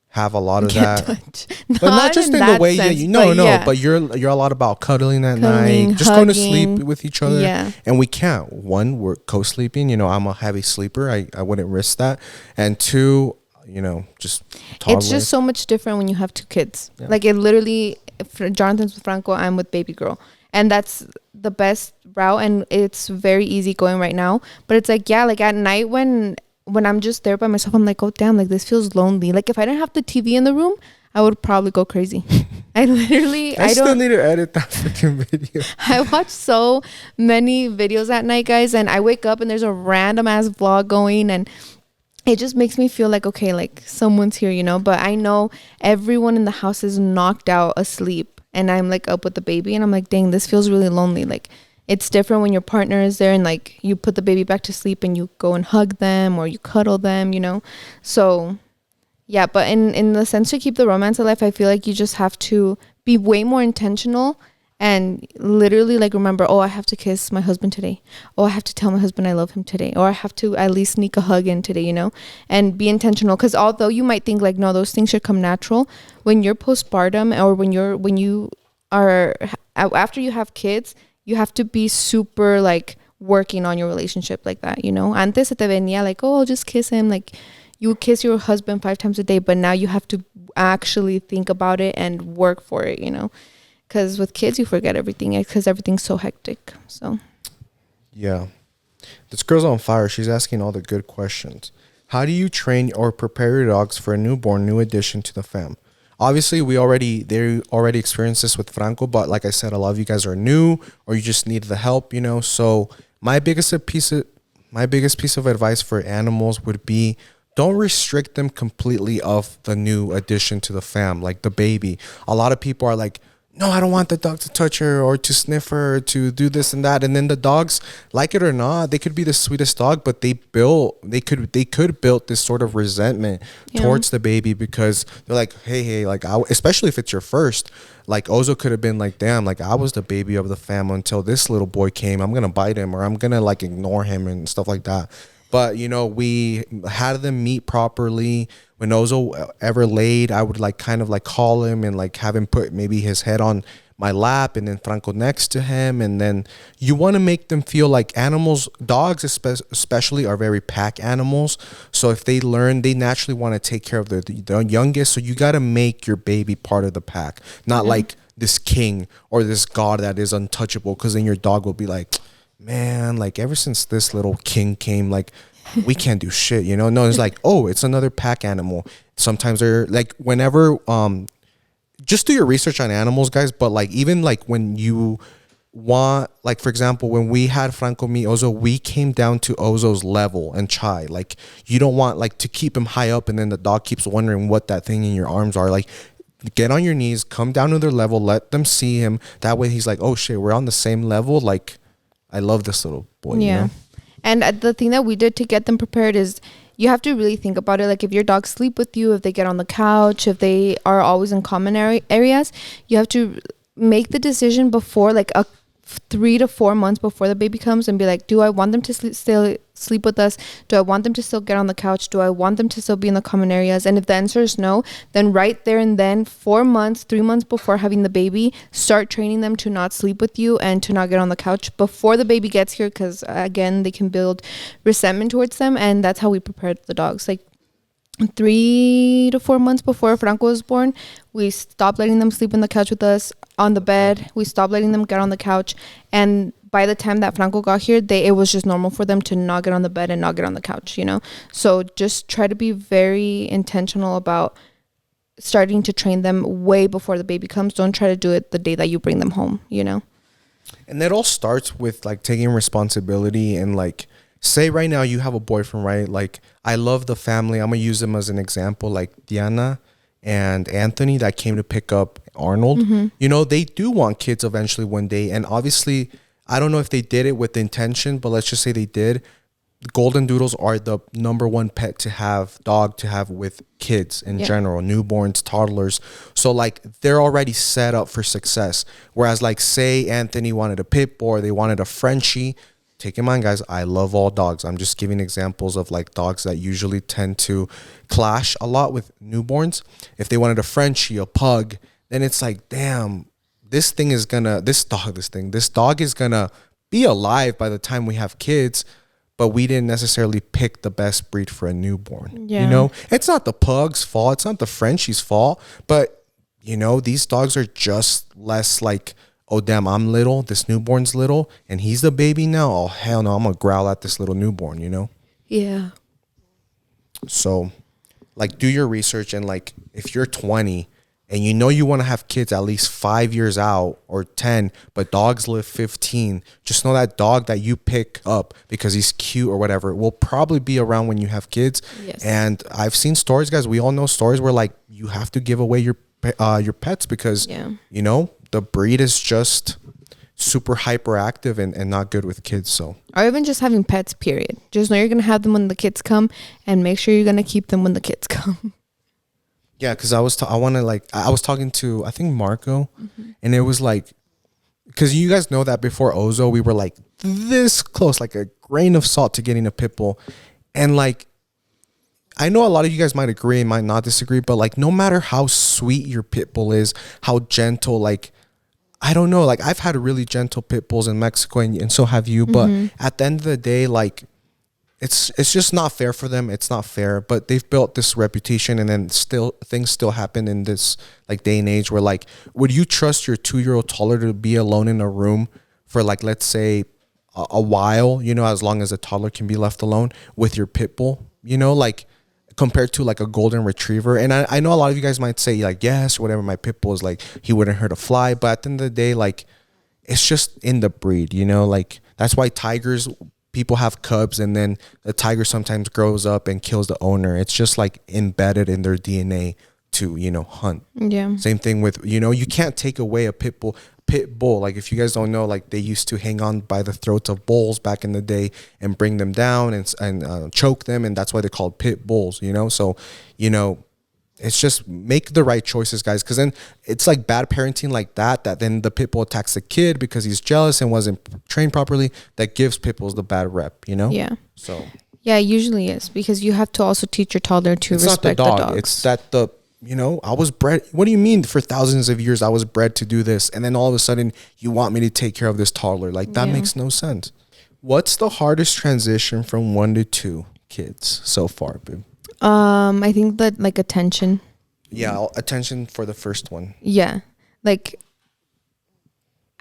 have a lot of that. Touch. But not just in the way that you but you're a lot about cuddling at night, just going to sleep with each other. Yeah. And we can't. One, we're co-sleeping. You know, I'm a heavy sleeper. I wouldn't risk that. And two, you know, just toddler. It's just so much different when you have two kids. Yeah. Like it literally, Jonathan's with Franco, I'm with baby girl. And that's the best route, and it's very easy going right now. But it's like, yeah, like at night when I'm just there by myself, I'm like, oh damn, like this feels lonely. Like if I didn't have the TV in the room, I would probably go crazy. I still need to edit that freaking video. I watch so many videos at night, guys, and I wake up and there's a random ass vlog going, and it just makes me feel like, okay, like someone's here, you know? But I know everyone in the house is knocked out asleep, and I'm like up with the baby, and I'm like, dang, this feels really lonely. Like it's different when your partner is there and like you put the baby back to sleep and you go and hug them or you cuddle them, So yeah, but in the sense to keep the romance alive, I feel like you just have to be way more intentional and literally like remember, oh, I have to kiss my husband today. Oh, I have to tell my husband I love him today. Or I have to at least sneak a hug in today, and be intentional. Because although you might think like, no, those things should come natural, when you're postpartum or when you are after you have kids, you have to be super like working on your relationship like that, Antes se te venía like, oh, I'll just kiss him. Like you kiss your husband 5 times a day, but now you have to actually think about it and work for it, because with kids you forget everything because everything's so hectic. So yeah, this girl's on fire. She's asking all the good questions. How do you train or prepare your dogs for a newborn, new addition to the fam? Obviously they already experienced this with Franco, but like I said, a lot of you guys are new or you just need the help, so my biggest piece of advice for animals would be, don't restrict them completely of the new addition to the fam, like the baby. A lot of people are like, no, I don't want the dog to touch her or to sniff her or to do this and that. And then the dogs, like it or not, they could be the sweetest dog, but they could build this sort of resentment towards the baby because they're like, hey, like, especially if it's your first, like Ozo could have been like, damn, like I was the baby of the fam until this little boy came. I'm going to bite him or I'm going to like ignore him and stuff like that. But, we had them meet properly. When Ozo ever laid, I would like kind of like call him and like have him put maybe his head on my lap and then Franco next to him. And then you want to make them feel like animals, dogs especially, are very pack animals. So if they learn, they naturally want to take care of the youngest. So you got to make your baby part of the pack, not like this king or this god that is untouchable, because then your dog will be like, man, like ever since this little king came, like we can't do shit, No, it's like, oh, it's another pack animal. Sometimes they're like, whenever just do your research on animals, guys. But like, even like when you want, like for example, when we had Franco meet Ozo, we came down to Ozo's level and Chai. Like you don't want like to keep him high up and then the dog keeps wondering what that thing in your arms are. Like get on your knees, come down to their level, let them see him. That way he's like, oh shit, we're on the same level. Like I love this little boy. Yeah. And the thing that we did to get them prepared is you have to really think about it. Like if your dogs sleep with you, if they get on the couch, if they are always in common areas, you have to make the decision before, like 3 to 4 months before the baby comes, and be like, do I want them to still sleep with us? Do I want them to still get on the couch? Do I want them to still be in the common areas? And if the answer is no, then right there and then 3 months before having the baby, start training them to not sleep with you and to not get on the couch before the baby gets here, because again, they can build resentment towards them. And that's how we prepared the dogs. Like 3 to 4 months before Franco was born, we stopped letting them sleep on the couch with us, on the bed. We stopped letting them get on the couch. And by the time that Franco got here, it was just normal for them to not get on the bed and not get on the couch, So just try to be very intentional about starting to train them way before the baby comes. Don't try to do it the day that you bring them home, And that all starts with like taking responsibility and like, say right now you have a boyfriend, right? Like I love the family. I'm going to use them as an example, like Diana and Anthony that came to pick up Arnold. They do want kids eventually one day. And obviously, I don't know if they did it with intention, but let's just say they did. Golden Doodles are the number one pet dog to have with kids in general, newborns, toddlers. So like they're already set up for success. Whereas like say Anthony wanted a pit bull or they wanted a Frenchie. Take in mind, guys, I love all dogs. I'm just giving examples of like dogs that usually tend to clash a lot with newborns. If they wanted a Frenchie, a pug, then it's like, damn, this dog is gonna be alive by the time we have kids, but we didn't necessarily pick the best breed for a newborn. It's not the pug's fault, it's not the Frenchie's fault, but these dogs are just less like, oh, damn, I'm little, this newborn's little, and he's the baby now. Oh, hell no, I'm going to growl at this little newborn, Yeah. So, like, do your research. And, like, if you're 20 and you want to have kids at least 5 years out or 10, but dogs live 15, just know that dog that you pick up because he's cute or whatever will probably be around when you have kids. Yes. And I've seen stories, guys. We all know stories where, like, you have to give away your pets because, the breed is just super hyperactive and not good with kids. So, or even just having pets, period. Just know you're going to have them when the kids come, and make sure you're going to keep them when the kids come. yeah, because I was talking to, I think, Marco, and it was like, because you guys know that before Ozo, we were like this close, like a grain of salt to getting a pit bull. And like, I know a lot of you guys might agree and might not disagree, but like, no matter how sweet your pit bull is, how gentle, like, I don't know, like I've had really gentle pit bulls in Mexico, and so have you. But at the end of the day, like, it's just not fair for them. It's not fair, but they've built this reputation, and then things still happen in this like day and age where, like, would you trust your 2-year-old toddler to be alone in a room for, like, let's say a while, you know, as long as a toddler can be left alone with your pit bull, you know, like, compared to like a golden retriever? And I know a lot of you guys might say like, yes, whatever, my pit bull is like, he wouldn't hurt a fly. But at the end of the day, like, it's just in the breed, you know, like that's why tigers, people have cubs, and then the tiger sometimes grows up and kills the owner. It's just like embedded in their DNA to, you know, hunt. Yeah. Same thing with, you know, you can't take away a pit bull. Like, if you guys don't know, like, they used to hang on by the throats of bulls back in the day and bring them down and choke them, and that's why they're called pit bulls, you know. So, you know, it's just make the right choices, guys, because then it's like bad parenting like that then the pit bull attacks the kid because he's jealous and wasn't trained properly. That gives pit bulls the bad rep, you know. Yeah. So yeah, it usually is, because you have to also teach your toddler to respect the dogs. It's that you know, I was bred. What do you mean for thousands of years I was bred to do this, and then all of a sudden you want me to take care of this toddler? Like, that makes no sense. What's the hardest transition from 1 to 2 kids so far, babe? I think that, like, attention. Yeah, attention for the first one. Yeah, like,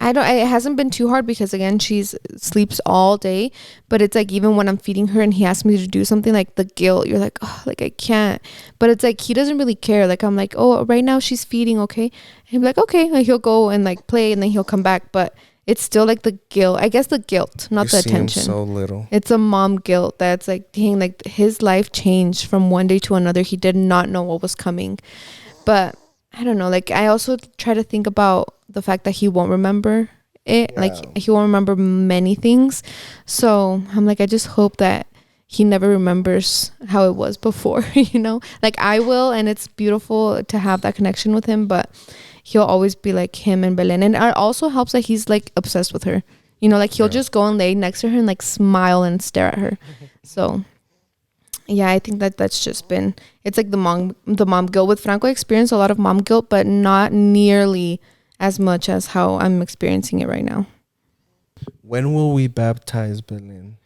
it hasn't been too hard because, again, she's sleeps all day, but it's like, even when I'm feeding her and he asks me to do something, like, the guilt, you're like, oh, like, I can't. But it's like, he doesn't really care. Like, I'm like, oh, right now she's feeding, okay? And he'll be like, okay. Like, he'll go and like play, and then he'll come back. But it's still like the guilt, I guess, the guilt, not the attention. So little. It's a mom guilt that's like, dang, like, his life changed from one day to another. He did not know what was coming. But I don't know, like, I also try to think about the fact that he won't remember it. Yeah. Like, he won't remember many things. So I'm like, I just hope that he never remembers how it was before, you know? Like, I will, and it's beautiful to have that connection with him, but he'll always be like him and Belen. And it also helps that he's like obsessed with her. You know, like, he'll just go and lay next to her and like smile and stare at her. So yeah, I think that's just been, it's like the mom guilt. With Franco, I experienced a lot of mom guilt, but not nearly as much as how I'm experiencing it right now. When will we baptize Belen?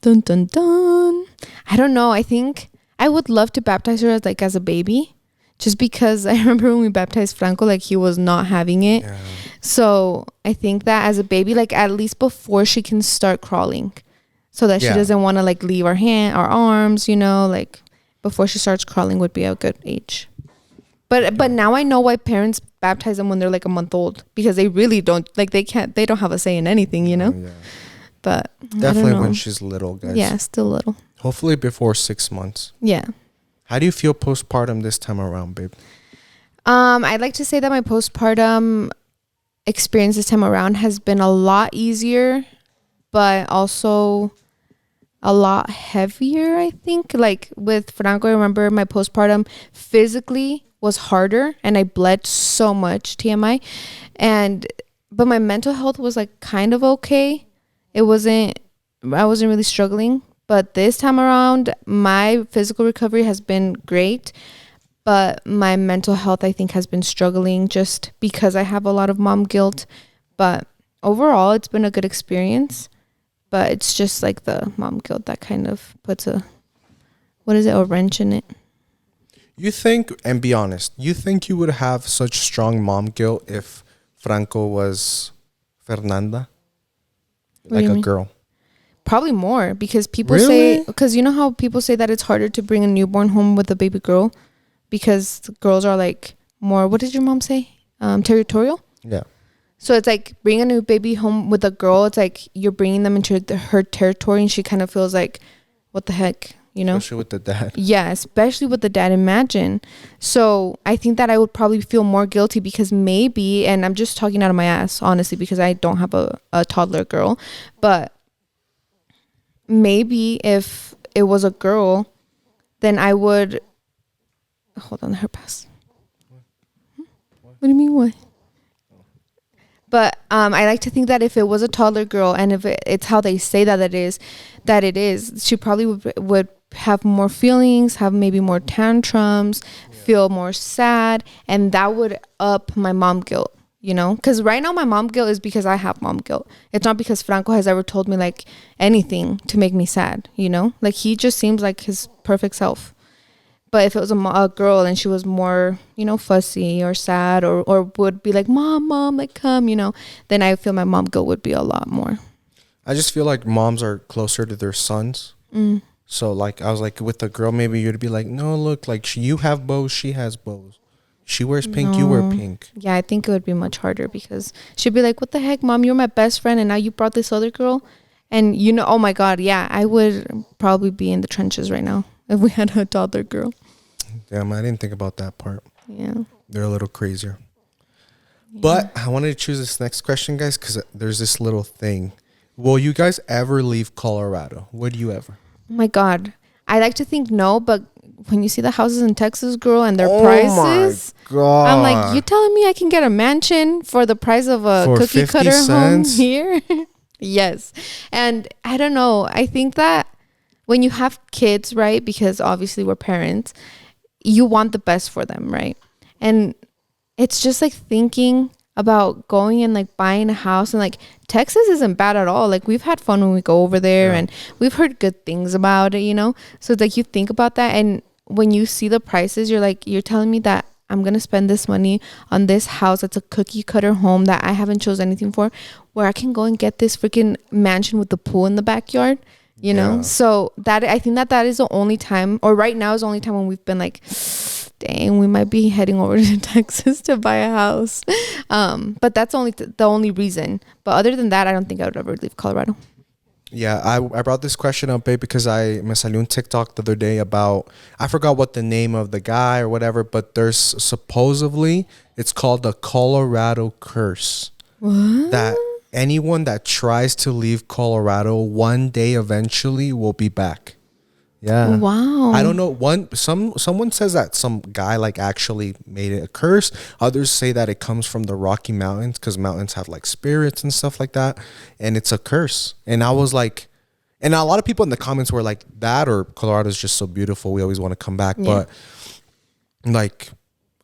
Dun dun dun. I don't know. I think I would love to baptize her as a baby, just because I remember when we baptized Franco, like, he was not having it. Yeah. So I think that as a baby, like, at least before she can start crawling, so that she doesn't want to like leave our arms, you know, like, before she starts crawling would be a good age. But now I know why parents baptize them when they're like a month old, because they really don't, like, they don't have a say in anything, you know. Yeah. But definitely when she's little, guys. Yeah, still little. Hopefully before 6 months. Yeah. How do you feel postpartum this time around, babe? I'd like to say that my postpartum experience this time around has been a lot easier, but also a lot heavier, I think. Like, with Franco, I remember my postpartum physically was harder, and I bled so much, TMI. But my mental health was like kind of okay. I wasn't really struggling. But this time around, my physical recovery has been great, but my mental health, I think, has been struggling just because I have a lot of mom guilt. But overall, it's been a good experience. But it's just like the mom guilt that kind of puts a wrench in it. You think, and be honest, you think you would have such strong mom guilt if Franco was Fernanda? Like a girl? Probably more, because people say, because you know how people say that it's harder to bring a newborn home with a baby girl because girls are like more, what did your mom say? Territorial? Yeah. So it's like, bring a new baby home with a girl, it's like you're bringing them into her territory, and she kind of feels like, what the heck? you know? Especially with the dad. Yeah, especially with the dad. Imagine. So I think that I would probably feel more guilty because maybe, and I'm just talking out of my ass, honestly, because I don't have a toddler girl, but maybe if it was a girl, then I would, hold on, her pass. What do you mean, what? But I like to think that if it was a toddler girl, and if it's how they say that it is, she probably would have more feelings, have maybe more tantrums, feel more sad, and that would up my mom guilt, you know? Because right now my mom guilt is because I have mom guilt. It's not because Franco has ever told me like anything to make me sad, you know? Like he just seems like his perfect self. But if it was a girl and she was more, you know, fussy or sad or would be like, mom, like come, you know, then I feel my mom guilt would be a lot more. I just feel like moms are closer to their sons. So like I was like with the girl, maybe you'd be like, no, look, like you have bows, she has bows. She wears pink, you wear pink. Yeah, I think it would be much harder because she'd be like, what the heck, mom, you're my best friend and now you brought this other girl. And you know, oh my God, yeah, I would probably be in the trenches right now if we had a toddler girl. Damn, I didn't think about that part. Yeah. They're a little crazier. Yeah. But I wanted to choose this next question, guys, because there's this little thing. Will you guys ever leave Colorado? Would you ever? Oh my God. I like to think no, but when you see the houses in Texas, girl, and their prices, my God. I'm like, you telling me I can get a mansion for the price of a cookie cutter home here? Yes. And I don't know. I think that when you have kids, right, because obviously we're parents, you want the best for them, right? And it's just like thinking about going and like buying a house, and like Texas isn't bad at all. Like we've had fun when we go over there, and we've heard good things about it, you know? So it's like you think about that, and when you see the prices, you're like, you're telling me that I'm going to spend this money on this house that's a cookie cutter home that I haven't chose anything for, where I can go and get this freaking mansion with the pool in the backyard. You know, so that I think that is the only time, or right now is the only time when we've been like, dang, we might be heading over to Texas to buy a house. But that's only the only reason. But other than that, I don't think I would ever leave Colorado. Yeah, I brought this question up, babe, because me salió un TikTok the other day about, I forgot what the name of the guy or whatever, but there's supposedly, it's called the Colorado curse. What? That anyone that tries to leave Colorado one day eventually will be back. Yeah. Wow. I don't know. Someone says that some guy like actually made it a curse. Others say that it comes from the Rocky Mountains because mountains have like spirits and stuff like that, and it's a curse. And I was like, and a lot of people in the comments were like, that or Colorado is just so beautiful, we always want to come back. Yeah. But like,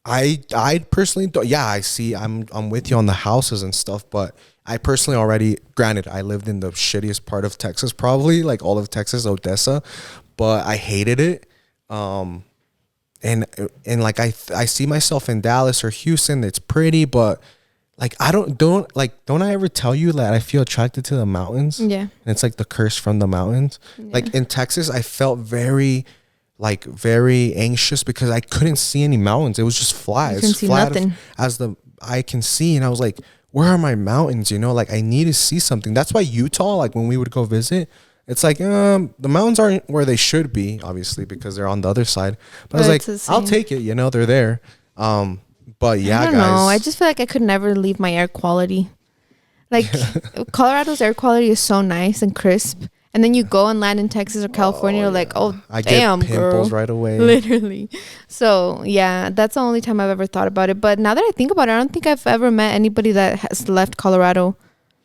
I personally don't. Yeah, I see. I'm with you on the houses and stuff, but I personally already, granted, I lived in the shittiest part of Texas, probably like all of Texas, Odessa, but I hated it. And like I see myself in Dallas or Houston. It's pretty, but like don't I ever tell you that I feel attracted to the mountains? Yeah. And it's like the curse from the mountains. Yeah. Like in Texas, I felt very anxious because I couldn't see any mountains. It was just flat. You couldn't see flat nothing. As the eye can see, and I was like, where are my mountains? You know, like I need to see something. That's why Utah, like when we would go visit, it's like the mountains aren't where they should be, obviously, because they're on the other side. But I was like, I'll take it. You know, they're there. But yeah, I don't know. I just feel like I could never leave my air quality. Like Colorado's air quality is so nice and crisp. And then you go and land in Texas or California, you're like, oh, I damn, get pimples girl. Right away. Literally. So, yeah, that's the only time I've ever thought about it. But now that I think about it, I don't think I've ever met anybody that has left Colorado.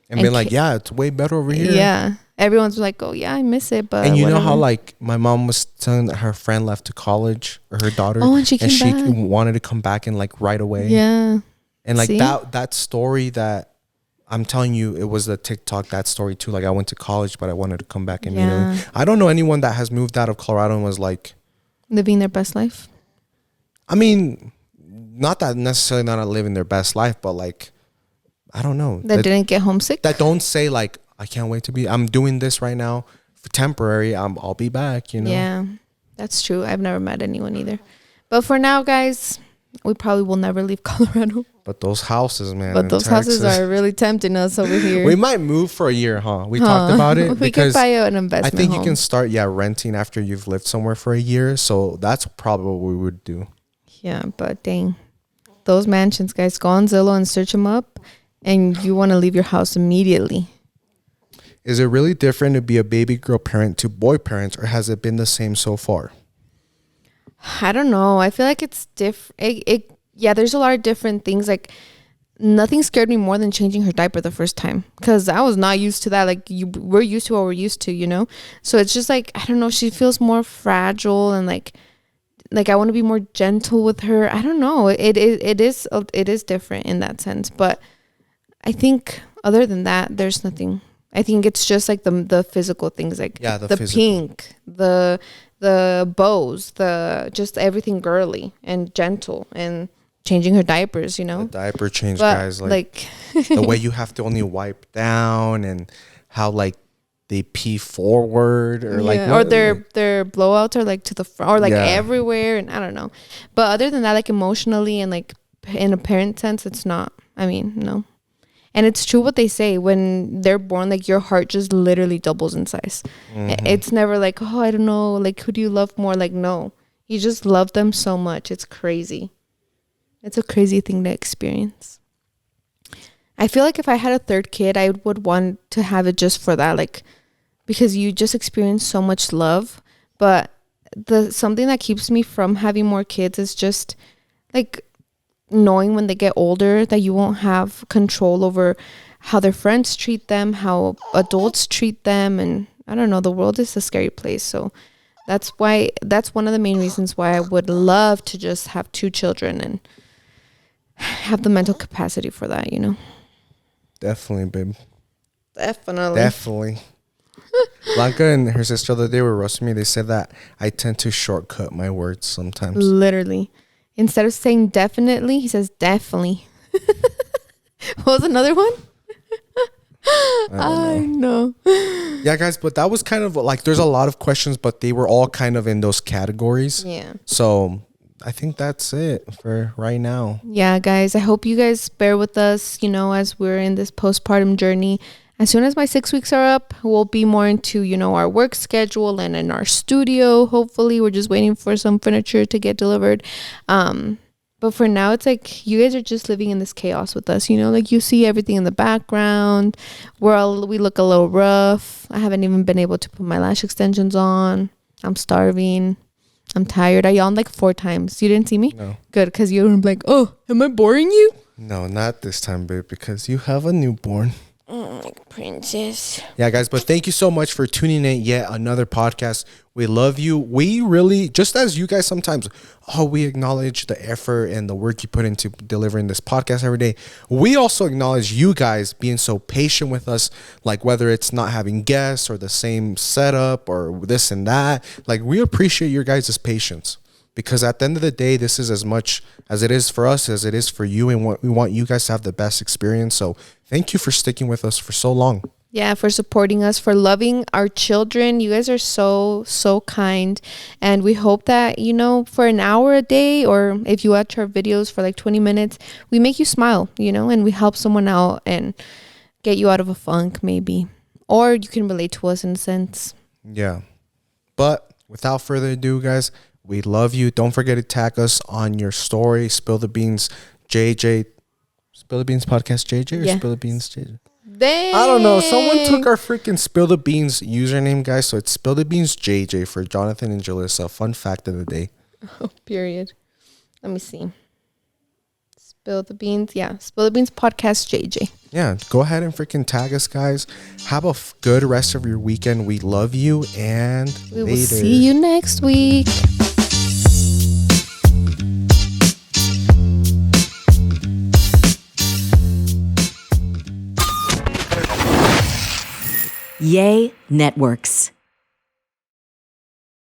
And been like, yeah, it's way better over here. Yeah. Everyone's like, oh, yeah, I miss it. But and you whatever. know how, like, my mom was telling that her friend left to college, or her daughter. Oh, and she came back. Wanted to come back and, like, right away. Yeah. And, like, that story that I'm telling you, it was the TikTok, that story too. Like I went to college, but I wanted to come back immediately. Yeah. I don't know anyone that has moved out of Colorado and was like living their best life. I mean, not that necessarily not living their best life, but like, I don't know. That didn't get homesick. That don't say like, I can't wait to be, I'm doing this right now for temporary. I'll be back, you know? Yeah, that's true. I've never met anyone either. But for now, guys, We probably will never leave Colorado. But those houses, man. But those houses are really tempting us over here. We might move for a year, huh? We talked about it. We could buy an investment I think home. you can start, renting after you've lived somewhere for a year. So that's probably what we would do. Yeah, but dang. Those mansions, guys, go on Zillow and search them up. And you want to leave your house immediately. Is it really different to be a baby girl parent to boy parents, or has it been the same so far? I don't know. I feel like it's different. Yeah, there's a lot of different things. Like, nothing scared me more than changing her diaper the first time, because I was not used to that. Like, we're used to what we're used to, you know? So it's just like, I don't know. She feels more fragile, and like I want to be more gentle with her. I don't know. It is different in that sense. But I think other than that, there's nothing. I think it's just like the physical things, like the pink, the bows, just everything girly and gentle, and changing her diapers, you know. The diaper change, guys, like the way you have to only wipe down, and how like they pee forward, or or their blowouts are like to the front, or like everywhere, and I don't know. But other than that, like emotionally and like in a parent sense, it's not. I mean, no. And it's true what they say, when they're born, like your heart just literally doubles in size. Mm-hmm. It's never like, oh, I don't know, like who do you love more? Like, no, you just love them so much. It's crazy. It's a crazy thing to experience. I feel like if I had a third kid, I would want to have it just for that, like, because you just experience so much love. But something that keeps me from having more kids is just like knowing when they get older that you won't have control over how their friends treat them, how adults treat them. And I don't know, the world is a scary place. So that's one of the main reasons why I would love to just have 2 children and have the mental capacity for that, you know. Definitely, babe. Definitely. Blanca and her sister the other day were roasting me. They said that I tend to shortcut my words sometimes. Literally. Instead of saying definitely, he says definitely. What was another one? I know. Yeah, guys, but that was kind of like, there's a lot of questions, but they were all kind of in those categories. Yeah. So I think that's it for right now. Yeah, guys, I hope you guys bear with us, you know, as we're in this postpartum journey. As soon as my 6 weeks are up, we'll be more into, you know, our work schedule and in our studio. Hopefully, we're just waiting for some furniture to get delivered. But for now, it's like you guys are just living in this chaos with us, you know, like you see everything in the background. We look a little rough. I haven't even been able to put my lash extensions on. I'm starving. I'm tired. I yawned like 4 times. You didn't see me? No. Good, because you were like, oh, am I boring you? No, not this time, babe, because you have a newborn. Like princess. Yeah, guys, but thank you so much for tuning in yet another podcast. We love you. We really, just as you guys sometimes, we acknowledge the effort and the work you put into delivering this podcast every day. We also acknowledge you guys being so patient with us, like whether it's not having guests or the same setup or this and that. Like, we appreciate your guys' patience, because at the end of the day, this is as much as it is for us as it is for you, and we want you guys to have the best experience. So thank you for sticking with us for so long. Yeah, for supporting us, for loving our children. You guys are so, so kind. And we hope that, you know, for an hour a day, or if you watch our videos for like 20 minutes, we make you smile, you know, and we help someone out and get you out of a funk maybe. Or you can relate to us in a sense. Yeah. But without further ado, guys, we love you. Don't forget to tag us on your story. Spill the Beans JJ. Spill the Beans podcast JJ, or Spill the Beans JJ? Dang. I don't know. Someone took our freaking Spill the Beans username, guys. So it's Spill the Beans JJ for Jonathan and Jalissa. Fun fact of the day. Oh, period. Let me see. Spill the Beans. Yeah. Spill the Beans podcast JJ. Yeah. Go ahead and freaking tag us, guys. Have a good rest of your weekend. We love you. And we will see you next week. Yay Networks.